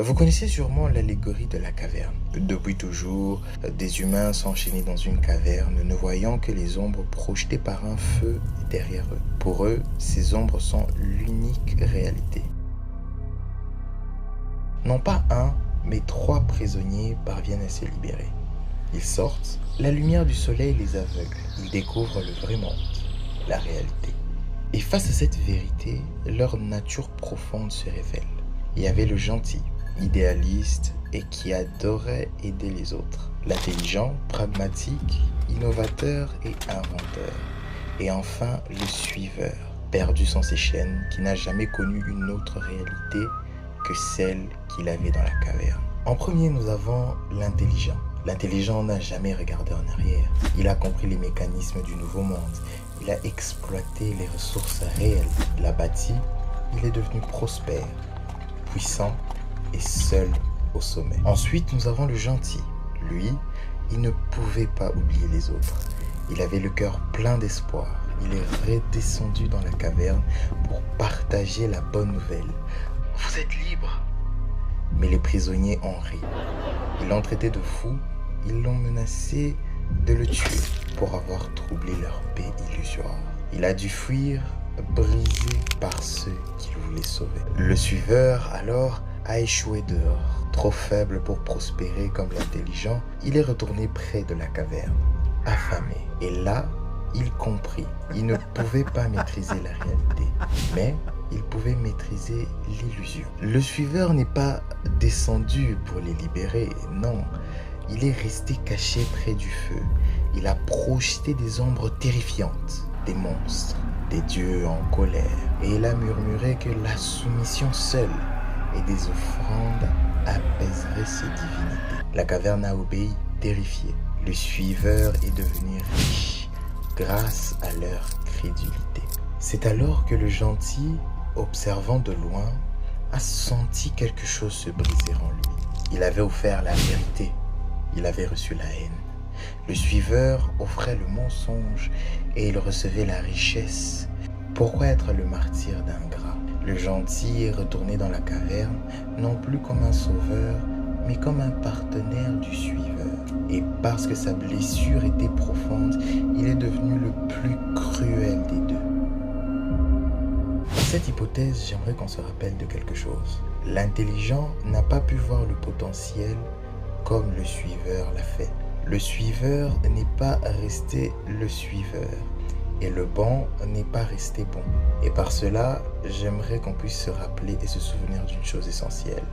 Vous connaissez sûrement l'allégorie de la caverne. Depuis toujours, des humains s'enchaînaient dans une caverne, ne voyant que les ombres projetées par un feu derrière eux. Pour eux, ces ombres sont l'unique réalité. Non pas un, mais 3 prisonniers parviennent à se libérer. Ils sortent, la lumière du soleil les aveugle. Ils découvrent le vrai monde, la réalité. Et face à cette vérité, leur nature profonde se révèle. Il y avait le gentil, idéaliste et qui adorait aider les autres. L'intelligent, pragmatique, innovateur et inventeur. Et enfin, le suiveur, perdu sans ses chaînes, qui n'a jamais connu une autre réalité que celle qu'il avait dans la caverne. En premier, nous avons l'intelligent. L'intelligent n'a jamais regardé en arrière. Il a compris les mécanismes du nouveau monde. Il a exploité les ressources réelles. Il a bâti. Il est devenu prospère, puissant et seul au sommet. Ensuite, nous avons le gentil. Lui, il ne pouvait pas oublier les autres. Il avait le cœur plein d'espoir. Il est redescendu dans la caverne pour partager la bonne nouvelle. Vous êtes libre. Mais les prisonniers ont ri. Ils l'ont traité de fou. Ils l'ont menacé de le tuer pour avoir troublé leur paix illusoire. Il a dû fuir, brisé par ceux qu'il voulait sauver. Le suiveur, alors, a échoué dehors. Trop faible pour prospérer comme l'intelligent, il est retourné près de la caverne, affamé. Et là, il comprit. Il ne pouvait pas maîtriser la réalité, mais il pouvait maîtriser l'illusion. Le suiveur n'est pas descendu pour les libérer, non. Il est resté caché près du feu. Il a projeté des ombres terrifiantes, des monstres, des dieux en colère. Et il a murmuré que la soumission seule et des offrandes apaiseraient ces divinités. La caverne a obéi, terrifié. Le suiveur est devenu riche grâce à leur crédulité. C'est alors que le gentil, observant de loin, a senti quelque chose se briser en lui. Il avait offert la vérité. Il avait reçu la haine. Le suiveur offrait le mensonge et il recevait la richesse. Pourquoi être le martyr d'ingrat? Le gentil est retourné dans la caverne, non plus comme un sauveur, mais comme un partenaire du suiveur. Et parce que sa blessure était profonde, il est devenu le plus cruel des deux. Dans cette hypothèse, j'aimerais qu'on se rappelle de quelque chose. L'intelligent n'a pas pu voir le potentiel comme le suiveur l'a fait. Le suiveur n'est pas resté le suiveur et le bon n'est pas resté bon. Et par cela, j'aimerais qu'on puisse se rappeler et se souvenir d'une chose essentielle.